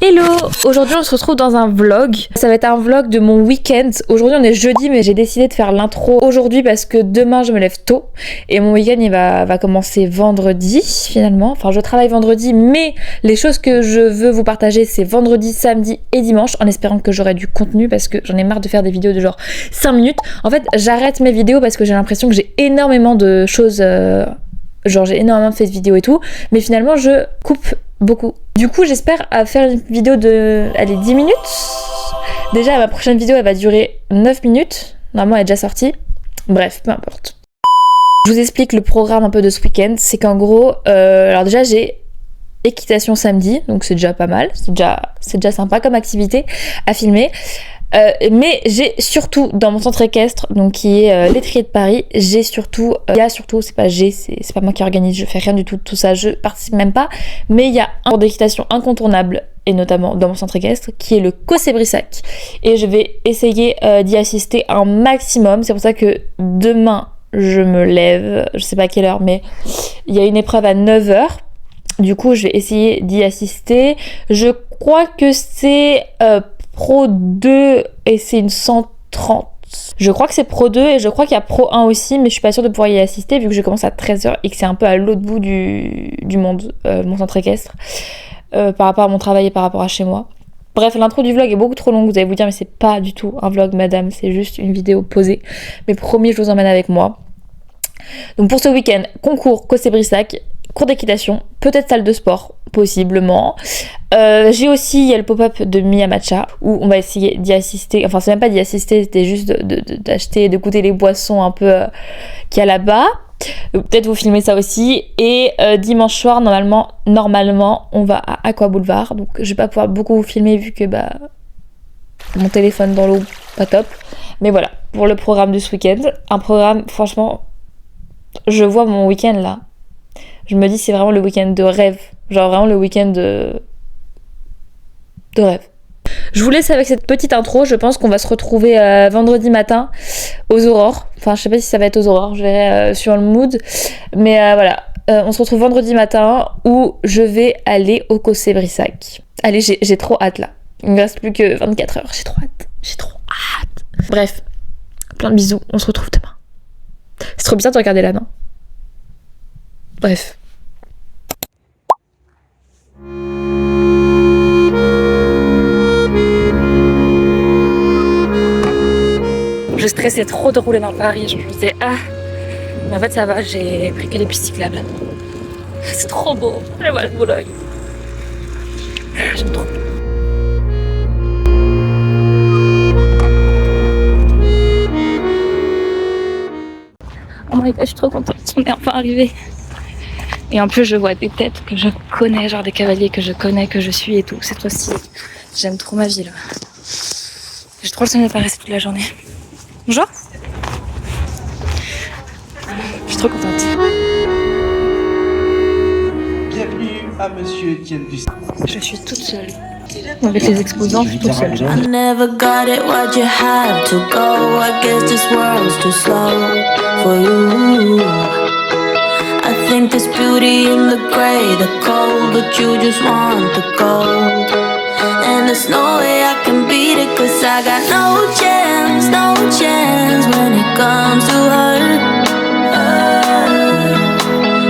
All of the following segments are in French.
Hello! Aujourd'hui on se retrouve dans un vlog. Ça va être un vlog de mon week-end. Aujourd'hui on est jeudi mais j'ai décidé de faire l'intro aujourd'hui parce que demain je me lève tôt. Et mon week-end il va commencer vendredi finalement. Enfin je travaille vendredi mais les choses que je veux vous partager c'est vendredi, samedi et dimanche. En espérant que j'aurai du contenu parce que j'en ai marre de faire des vidéos de genre 5 minutes. En fait j'arrête mes vidéos parce que j'ai l'impression que j'ai énormément de choses... Genre j'ai énormément fait de vidéos et tout. Mais finalement je coupe beaucoup. Du coup j'espère faire une vidéo de 10 minutes. Déjà ma prochaine vidéo elle va durer 9 minutes. Normalement elle est déjà sortie. Bref, peu importe. Je vous explique le programme un peu de ce week-end. C'est qu'en gros, alors déjà j'ai équitation samedi, donc c'est déjà pas mal. C'est déjà sympa comme activité à filmer. Mais j'ai surtout dans mon centre équestre, donc qui est l'étrier de Paris, c'est pas moi qui organise, je fais rien du tout de tout ça, je participe même pas, mais il y a un cours d'équitation incontournable, et notamment dans mon centre équestre, qui est le Cossé-Brissac, et je vais essayer d'y assister un maximum. C'est pour ça que demain je me lève, je sais pas à quelle heure, mais il y a une épreuve à 9h. Du coup je vais essayer d'y assister. Je crois que c'est Pro 2 et c'est une 130. Je crois que c'est Pro 2 et je crois qu'il y a Pro 1 aussi, mais je suis pas sûre de pouvoir y assister vu que je commence à 13h et que c'est un peu à l'autre bout du monde, mon centre équestre, par rapport à mon travail et par rapport à chez moi. Bref, l'intro du vlog est beaucoup trop longue, vous allez vous dire mais c'est pas du tout un vlog madame, c'est juste une vidéo posée. Mais promis, je vous emmène avec moi. Donc pour ce week-end, concours Cossé-Brissac, cours d'équitation, peut-être salle de sport, possiblement. J'ai aussi, il y a le pop-up de Mia Matcha où on va essayer d'y assister. Enfin, c'est même pas d'y assister, c'était juste d'acheter, de goûter les boissons un peu qu'il y a là-bas. Peut-être vous filmer ça aussi. Et dimanche soir, normalement, on va à Aqua Boulevard. Donc, je vais pas pouvoir beaucoup vous filmer vu que mon téléphone dans l'eau, pas top. Mais voilà, pour le programme de ce week-end. Un programme, franchement, je vois mon week-end là. Je me dis c'est vraiment le week-end de rêve. Genre vraiment le week-end de rêve. Je vous laisse avec cette petite intro. Je pense qu'on va se retrouver vendredi matin aux aurores. Enfin je sais pas si ça va être aux aurores. Je verrai sur le mood. Mais voilà. On se retrouve vendredi matin où je vais aller au Cossé-Brissac. Allez, j'ai trop hâte là. Il me reste plus que 24 heures. J'ai trop hâte. Bref. Plein de bisous. On se retrouve demain. C'est trop bizarre de regarder là, non? Bref. Je stressais trop de rouler dans Paris. Je me disais, mais en fait ça va, j'ai pris que les pistes cyclables. C'est trop beau. Je vois le Boulogne. J'aime trop. Oh my god, je suis trop contente. On est enfin arrivé. Et en plus, je vois des têtes que je connais, genre des cavaliers que je connais, que je suis et tout. C'est trop stylé. J'aime trop ma vie là. J'ai trop le temps de pas rester toute la journée. Bonjour. Je suis trop contente. Bienvenue à Monsieur Etienne Bussy. Je suis toute seule. Avec les exposants, je suis toute seule. I never got it, why'd you have to go? I guess this world's too slow for you. I think there's beauty in the gray, the cold, but you just want the gold. And there's no way I can beat it, cause I got no chance when it comes to her.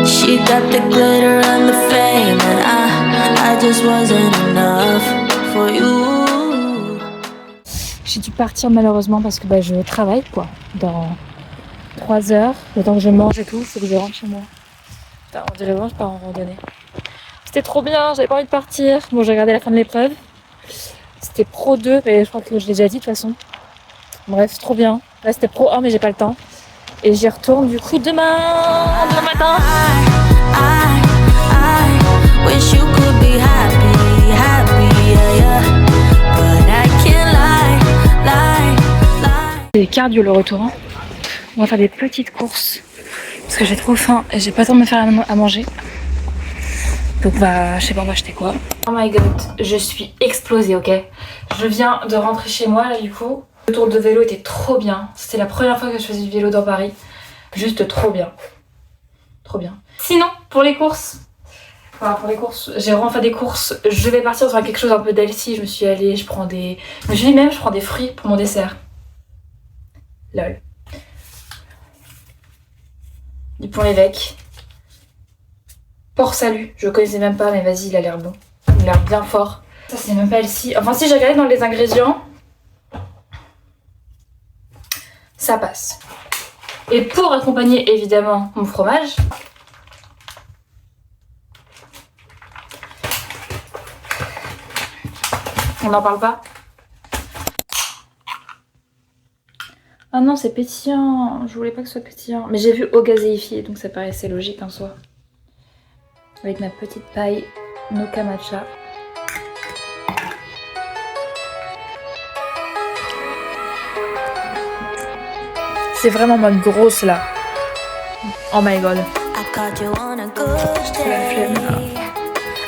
She got the glitter and the fame, and I just wasn't enough for you. J'ai dû partir malheureusement parce que je travaille quoi. Dans 3 heures, le temps que je mange et tout, il faut que je rentre chez moi. Putain, on dirait vraiment que je pars en randonnée. C'était trop bien, j'avais pas envie de partir. Bon, j'ai regardé la fin de l'épreuve. C'était Pro 2, mais je crois que je l'ai déjà dit de toute façon. Bref, trop bien. Là, c'était Pro 1, mais j'ai pas le temps. Et j'y retourne du coup demain matin. I wish you could be happy, yeah. But I can't lie. C'est cardio le retour. Hein. On va faire des petites courses. Parce que j'ai trop faim et j'ai pas le temps de me faire à manger. Donc je sais pas, on va acheter quoi. Oh my god, je suis explosée, ok. Je viens de rentrer chez moi là du coup. Le tour de vélo était trop bien. C'était la première fois que je faisais du vélo dans Paris. Juste trop bien. Trop bien. Sinon, pour les courses, Enfin, pour les courses, j'ai vraiment fait des courses. Je vais partir sur quelque chose un peu d'healthy. Je me suis allée, je prends des... Je me suis dit même, je prends des fruits pour mon dessert. Lol. Du pont l'évêque. Port Salut, je connaissais même pas, mais vas-y, il a l'air bon. Il a l'air bien fort. Ça, c'est même pas healthy. Enfin, si j'ai regardé dans les ingrédients, ça passe. Et pour accompagner évidemment mon fromage, on n'en parle pas. Ah non, c'est pétillant. Je voulais pas que ce soit pétillant. Mais j'ai vu eau gazéifiée, donc ça paraissait logique en soi. Avec ma petite paille Noka Matcha. C'est vraiment mode grosse là. Oh my god. I caught you on a good day.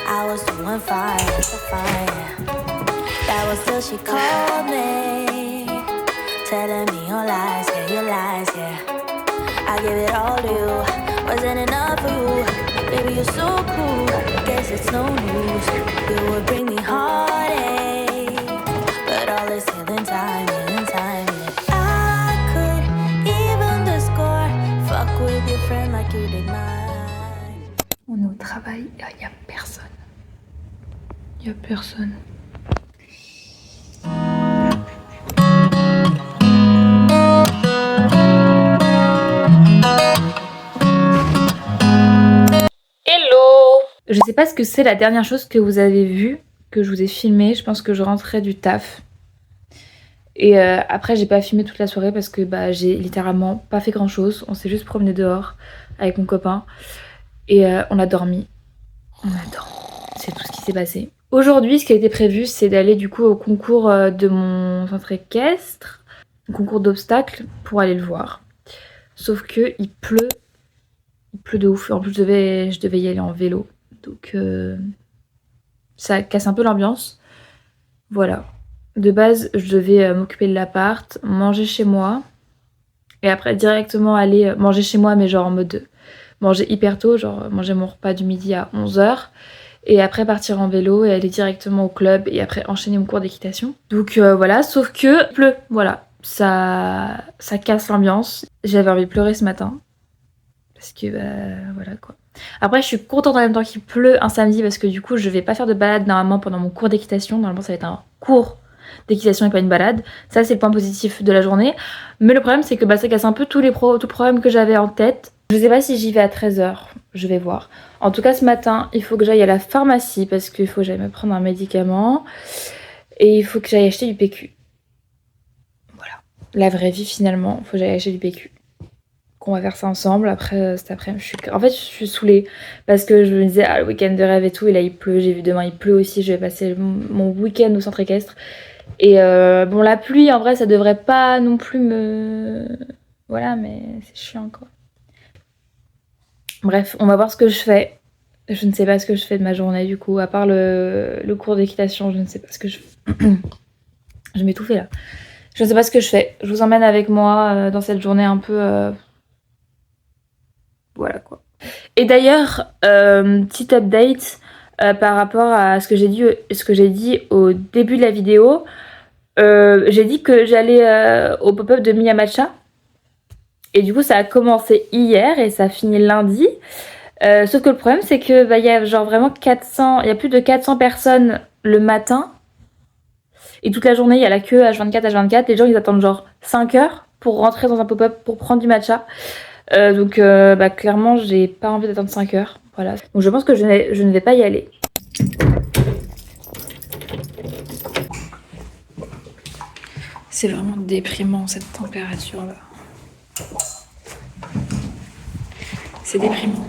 I was doing fine, fine. That was till she called me, telling me your lies, yeah. I give it all to you, wasn't enough for you. Baby, you're so cool, guess it's no news. You would bring me heartache, but all is still in time, yeah. I could even the score, fuck with your friend like you did mine. On est au travail, il n'y a personne. Il n'y a personne. Je sais pas ce que c'est la dernière chose que vous avez vue, que je vous ai filmé. Je pense que je rentrais du taf. Et après, j'ai pas filmé toute la soirée parce que bah, j'ai littéralement pas fait grand chose. On s'est juste promené dehors avec mon copain. Et on a dormi. On a dormi. C'est tout ce qui s'est passé. Aujourd'hui, ce qui a été prévu, c'est d'aller du coup au concours de mon centre équestre. Un concours d'obstacles pour aller le voir. Sauf que il pleut. Il pleut de ouf. En plus, je devais y aller en vélo. Donc ça casse un peu l'ambiance. Voilà. De base, je devais m'occuper de l'appart, manger chez moi. Et après directement aller manger chez moi, mais genre en mode manger hyper tôt, genre manger mon repas du midi à 11h. Et après partir en vélo et aller directement au club et après enchaîner mon cours d'équitation. Donc voilà, sauf que il pleut, voilà. Ça casse l'ambiance. J'avais envie de pleurer ce matin. Parce que voilà quoi. Après je suis contente en même temps qu'il pleut un samedi parce que du coup je vais pas faire de balade normalement pendant mon cours d'équitation. Normalement ça va être un cours d'équitation et pas une balade. Ça c'est le point positif de la journée. Mais le problème c'est que ça casse un peu tout le problème que j'avais en tête. Je sais pas si j'y vais à 13h. Je vais voir. En tout cas ce matin il faut que j'aille à la pharmacie parce qu'il faut que j'aille me prendre un médicament. Et il faut que j'aille acheter du PQ. Voilà. La vraie vie finalement. Il faut que j'aille acheter du PQ. On va faire ça ensemble après cet après-midi. Je suis saoulée parce que je me disais le week-end de rêve et tout et là il pleut, j'ai vu demain il pleut aussi, je vais passer mon week-end au centre équestre et bon la pluie en vrai ça devrait pas non plus me... Voilà mais c'est chiant quoi. Bref, on va voir ce que je fais. Je ne sais pas ce que je fais de ma journée du coup, à part le cours d'équitation, je ne sais pas ce que je fais. Je vais m'étouffer là. Je ne sais pas ce que je fais. Je vous emmène avec moi dans cette journée un peu... Voilà quoi. Et d'ailleurs, petit update par rapport à ce que j'ai dit au début de la vidéo. J'ai dit que j'allais au pop-up de Mia Matcha. Et du coup, ça a commencé hier et ça a fini lundi. Sauf que le problème, c'est que y a genre vraiment 400, il y a plus de 400 personnes le matin. Et toute la journée, il y a la queue H24. Les gens, ils attendent genre 5 heures pour rentrer dans un pop-up pour prendre du matcha. Donc clairement j'ai pas envie d'attendre 5 heures. Voilà. Donc je pense que je ne vais pas y aller. C'est vraiment déprimant cette température là. C'est déprimant.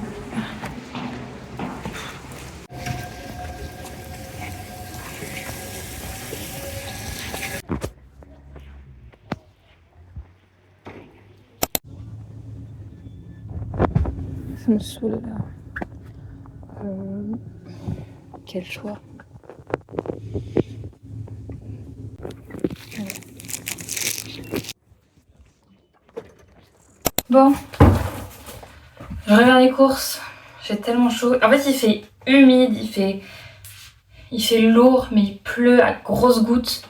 Ça me saoule là. Quel choix. Bon, je reviens des courses. J'ai tellement chaud. En fait, il fait humide, il fait lourd, mais il pleut à grosses gouttes.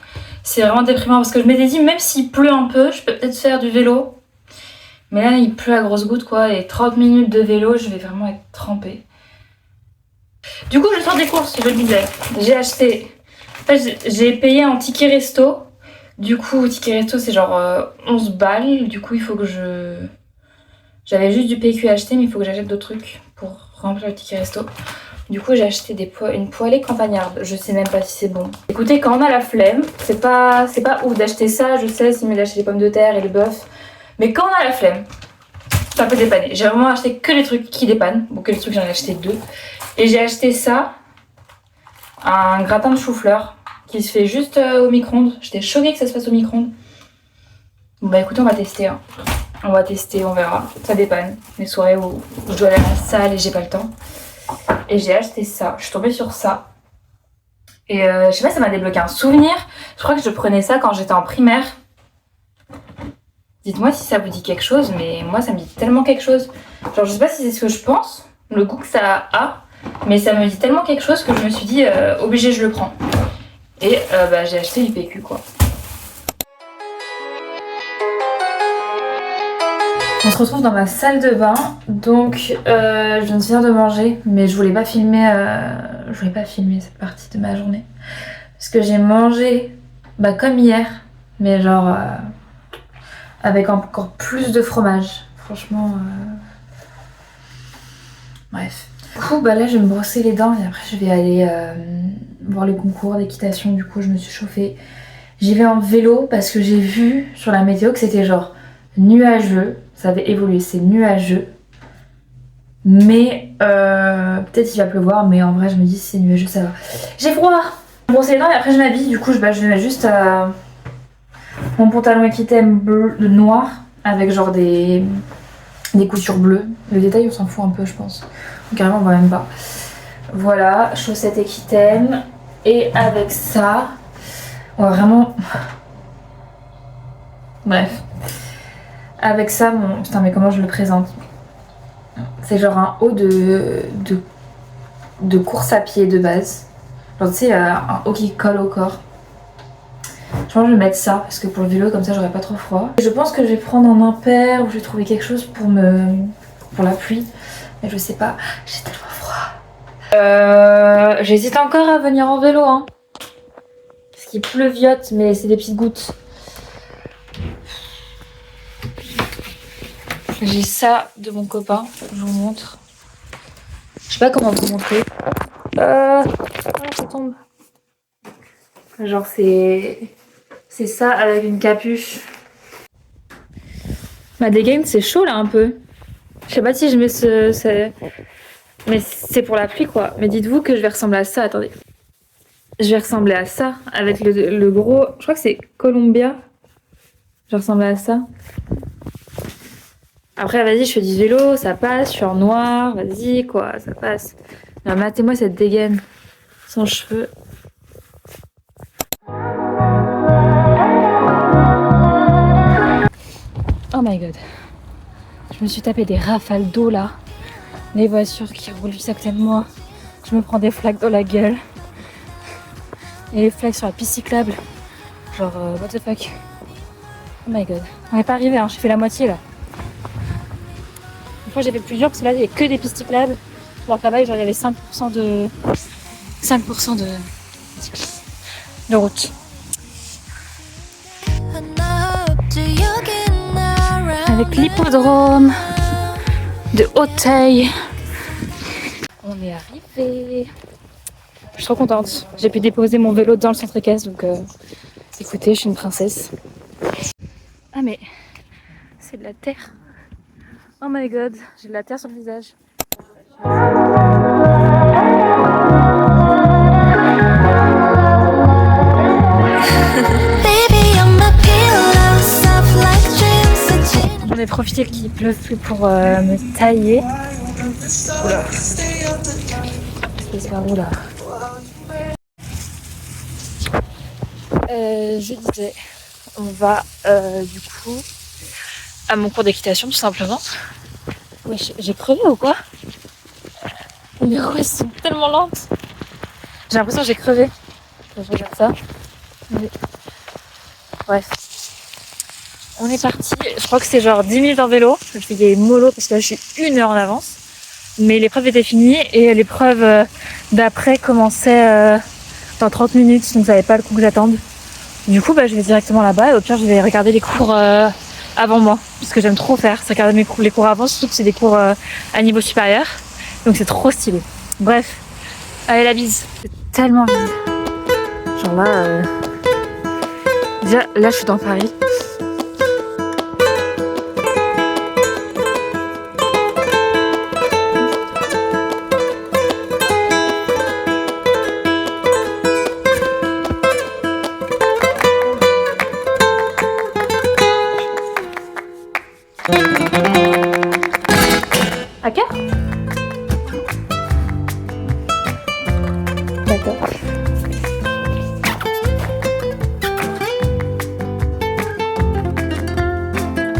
C'est vraiment déprimant parce que je m'étais dit, même s'il pleut un peu, je peux peut-être faire du vélo. Mais là, il pleut à grosses gouttes, quoi, et 30 minutes de vélo, je vais vraiment être trempée. Du coup, je sors des courses, je le disais. J'ai acheté... En fait, j'ai payé en ticket resto. Du coup, ticket resto, c'est genre 11 balles. Du coup, il faut que je... J'avais juste du PQ à acheter, mais il faut que j'achète d'autres trucs pour remplir le ticket resto. Du coup, j'ai acheté une poêlée campagnarde. Je sais même pas si c'est bon. Écoutez, quand on a la flemme, c'est pas ouf d'acheter ça. Je sais, c'est mieux d'acheter les pommes de terre et le bœuf. Mais quand on a la flemme, ça peut dépanner. J'ai vraiment acheté que les trucs qui dépannent. Bon, que les trucs, j'en ai acheté 2. Et j'ai acheté ça, un gratin de chou-fleur qui se fait juste au micro-ondes. J'étais choquée que ça se fasse au micro-ondes. Bon bah écoutez, on va tester. Hein. On va tester, on verra. Ça dépanne. Les soirées où je dois aller à la salle et j'ai pas le temps. Et j'ai acheté ça. Je suis tombée sur ça. Et je sais pas, ça m'a débloqué un souvenir. Je crois que je prenais ça quand j'étais en primaire. Dites-moi si ça vous dit quelque chose, mais moi ça me dit tellement quelque chose. Genre je sais pas si c'est ce que je pense, le goût que ça a, mais ça me dit tellement quelque chose que je me suis dit obligé je le prends. Et bah, j'ai acheté du PQ quoi. On se retrouve dans ma salle de bain, donc je viens de manger, mais je voulais pas filmer cette partie de ma journée. Parce que j'ai mangé bah, comme hier, mais genre avec encore plus de fromage. Franchement, bref. Du coup, bah là je vais me brosser les dents et après je vais aller voir le concours d'équitation. Du coup, je me suis chauffée. J'y vais en vélo parce que j'ai vu sur la météo que c'était genre nuageux. Ça avait évolué, c'est nuageux. Mais peut-être il va pleuvoir, mais en vrai je me dis si c'est nuageux ça va. J'ai froid. Je me brosse les dents et après je m'habille. Du coup je vais mettre juste mon pantalon Equitem bleu noir avec genre des coutures bleues. Le détail on s'en fout un peu je pense. Donc carrément on voit même pas. Voilà, chaussettes Equitem. Et avec ça, on va vraiment... Bref. Avec ça, putain mais comment je le présente? C'est genre un haut de course à pied de base. Genre tu sais, un haut qui colle au corps. Je pense que je vais mettre ça parce que pour le vélo comme ça j'aurai pas trop froid. Je pense que je vais prendre un impair ou je vais trouver quelque chose pour la pluie. Mais je sais pas, j'ai tellement froid. J'hésite encore à venir en vélo hein. Parce qu'il pleuviote mais c'est des petites gouttes. J'ai ça de mon copain, je vous montre. Je sais pas comment vous montrer. Ça tombe. Genre c'est ça avec une capuche. Ma dégaine c'est chaud là un peu. Je sais pas si je mets mais c'est pour la pluie quoi. Mais dites-vous que je vais ressembler à ça, attendez. Je vais ressembler à ça avec le gros, je crois que c'est Columbia. Je vais ressembler à ça. Après, vas-y, je fais du vélo, ça passe, je suis en noir, vas-y, quoi, ça passe. Alors, matez-moi cette dégaine sans cheveux. Oh my god. Je me suis tapé des rafales d'eau là. Les voitures qui roulent juste à côté de moi. Je me prends des flaques dans la gueule. Et les flaques sur la piste cyclable. Genre, what the fuck. Oh my god. On n'est pas arrivé, hein, j'ai fait la moitié là. Une fois j'ai fait plus dur parce que là il n'y avait que des pistes cyclables. Alors que là-bas genre, il y avait 5% de route. Avec l'hippodrome de Hauteuil. On est arrivé. Je suis trop contente. J'ai pu déposer mon vélo dans le centre équestre donc écoutez, je suis une princesse. Ah mais c'est de la terre. Oh my god, j'ai de la terre sur le visage. J'en ai profité qu'il pleuve plus pour me tailler. Oula. C'est par où là? Je disais, on va du coup à mon cours d'équitation tout simplement. Ouais, j'ai crevé ou quoi? Mes roues sont tellement lentes. J'ai l'impression que j'ai crevé. Je regarde ça. Mais... Bref. On est parti. Je crois que c'est genre 10 minutes en vélo. Je fais des mollo parce que là je suis 1 heure en avance. Mais l'épreuve était finie et l'épreuve d'après commençait dans 30 minutes. Donc ça n'avait pas le coup que j'attende. Du coup, je vais directement là-bas et au pire, je vais regarder les cours avant moi. Parce que j'aime trop faire. C'est regarder les cours avant, surtout que c'est des cours à niveau supérieur. Donc c'est trop stylé. Bref, allez la bise. C'est tellement vide. Genre là, déjà là je suis dans Paris. À quelle heure? D'accord.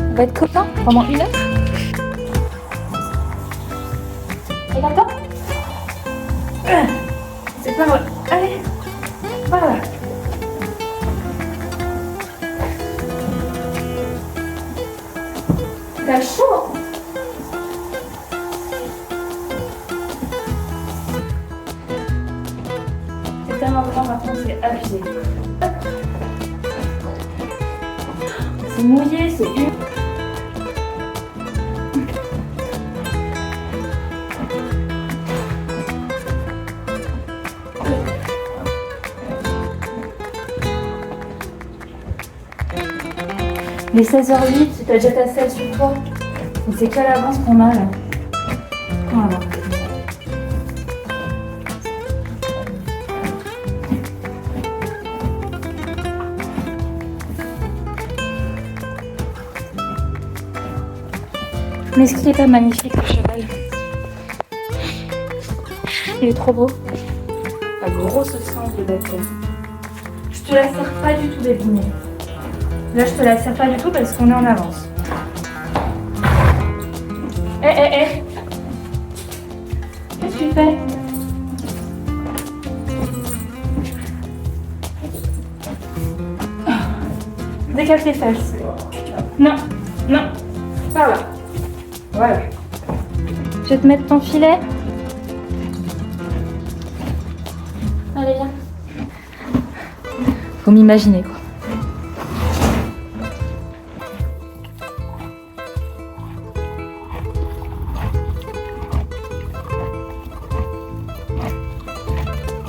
On va être copains pendant 1 heure. Et d'accord? C'est pas vrai. Allez, voilà. T'as chaud? C'est tellement grand maintenant, c'est abusé. C'est mouillé, c'est humide. Les 16h08, t'as déjà ta selle sur toi. Et c'est quelle avance qu'on a là? Voilà. Mais est-ce qu'il est pas magnifique le cheval? Il est trop beau. La grosse sens de bâton. Je te la sers pas du tout d'épiner. Là je te la sers pas du tout parce qu'on est en avance. Qu'est-ce que tu fais? Décale tes fesses. Non, non, par là. Voilà. Je vais te mettre ton filet. Allez, viens. Faut m'imaginer quoi.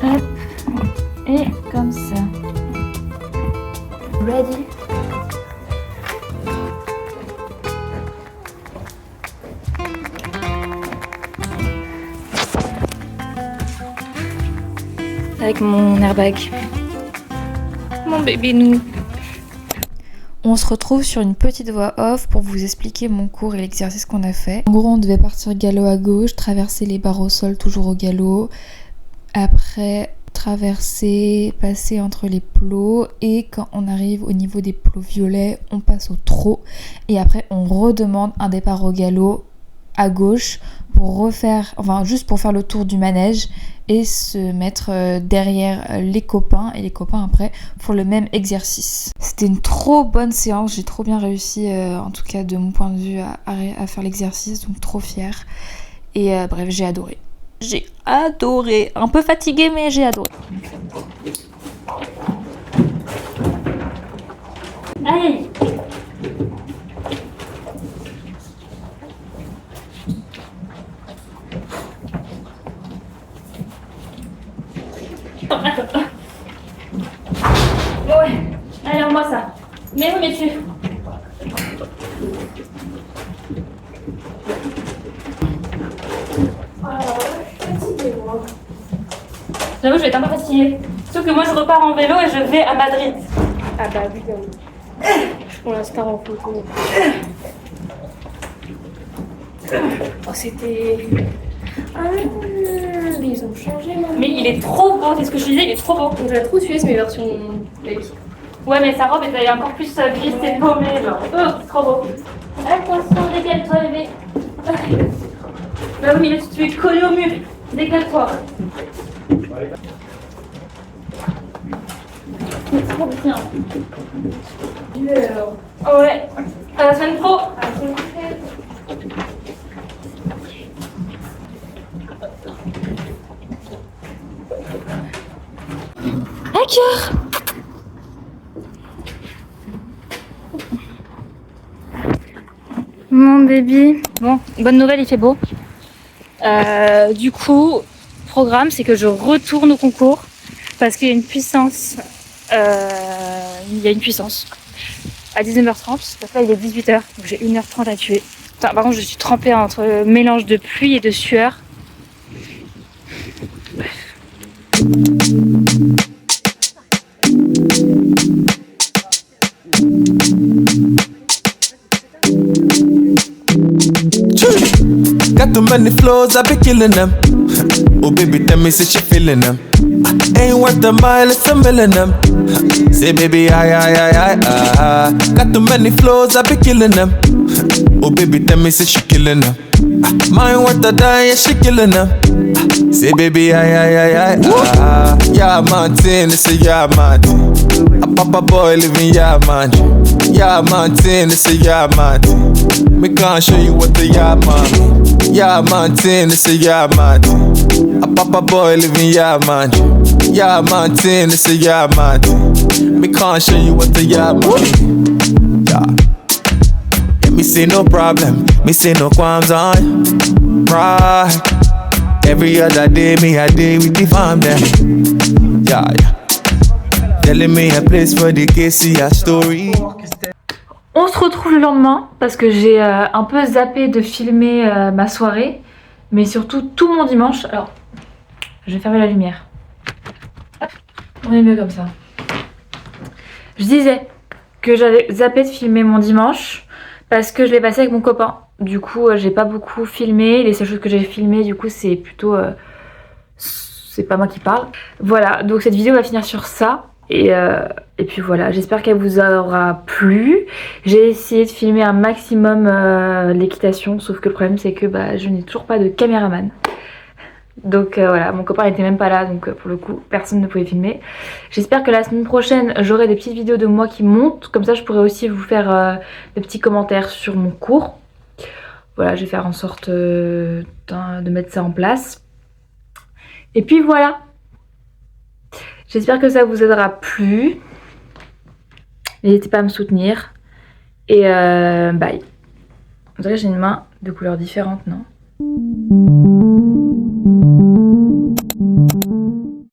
Hop. Et comme ça. Ready? Avec mon airbag. Mon bébé nous. On se retrouve sur une petite voix off pour vous expliquer mon cours et l'exercice qu'on a fait. En gros, on devait partir galop à gauche, traverser les barres au sol toujours au galop. Après, traverser, passer entre les plots. Et quand on arrive au niveau des plots violets, on passe au trot. Et après, on redemande un départ au galop à gauche pour refaire, enfin juste pour faire le tour du manège et se mettre derrière les copains, et les copains après font le même exercice. C'était une trop bonne séance, j'ai trop bien réussi en tout cas de mon point de vue à faire l'exercice, donc trop fière. Et bref, j'ai adoré. J'ai adoré, un peu fatiguée mais j'ai adoré. Allez. Attends. Ouais. Allez, envoie ça. Mets dessus. J'avoue, je vais être un peu fatiguée. Sauf que moi, je repars en vélo et je vais à Madrid. Ah bah oui, on l'instant en photo. Oh, c'était... Ah, mais ils ont changé, moi. Mais il est trop beau, c'est ce que je disais, il est trop beau. On dirait trop Suez, mais version fake. Ouais, mais sa robe est encore plus grise et paumée, genre. Oh, c'est trop beau. Attention, décale-toi, bébé. Bah oui, mais là, tu es collé au mur. Décale-toi. C'est trop bien. Oh ouais. À la semaine pro. À la semaine prochaine. À cœur. Mon baby. Bon, bonne nouvelle, il fait beau. Du coup, programme, c'est que je retourne au concours parce qu'il y a une puissance. Il y a une puissance à 19h30. Donc là, il est 18h, donc j'ai 1h30 à tuer. Putain, par contre, je suis trempée entre le mélange de pluie et de sueur. Got too many flows, I be killing them. Oh baby, tell me, say she feeling them. Ain't worth a mile, it's a million them. Say baby, I. Got too many flows, I be killing them. Oh baby, tell me, say she killing them. Mine worth a dime, yeah, she killing them. Say baby, I. Yeah, mountain, it's a yeah, mountain. A papa boy living yeah, man. Yeah, mountain, it's a yeah, mountain. Me can't show you what the yeah, man. Yeah, mountain, it's a yeah, mountain. A papa boy living yeah, man. Yeah, mountain, it's a yeah, mountain. Me can't show you what the yeah, man. Yeah. Me say no problem, me say no qualms on right. Every other day, me a day with the fam them. Yeah. Telling me a place for the KCA story. On se retrouve le lendemain parce que j'ai un peu zappé de filmer ma soirée, mais surtout tout mon dimanche. Alors, je vais fermer la lumière. Hop, on est mieux comme ça. Je disais que j'avais zappé de filmer mon dimanche parce que je l'ai passé avec mon copain. Du coup, j'ai pas beaucoup filmé. Les seules choses que j'ai filmées, du coup, c'est plutôt... c'est pas moi qui parle. Voilà, donc cette vidéo va finir sur ça. Et puis voilà, j'espère qu'elle vous aura plu. J'ai essayé de filmer un maximum l'équitation, sauf que le problème c'est que je n'ai toujours pas de caméraman. Donc voilà, mon copain n'était même pas là, donc pour le coup personne ne pouvait filmer. J'espère que la semaine prochaine j'aurai des petites vidéos de moi qui montent, comme ça je pourrai aussi vous faire des petits commentaires sur mon cours. Voilà, je vais faire en sorte de mettre ça en place. Et puis voilà. J'espère que ça vous aura plu. N'hésitez pas à me soutenir. Et bye. On dirait que j'ai une main de couleur différente, non ?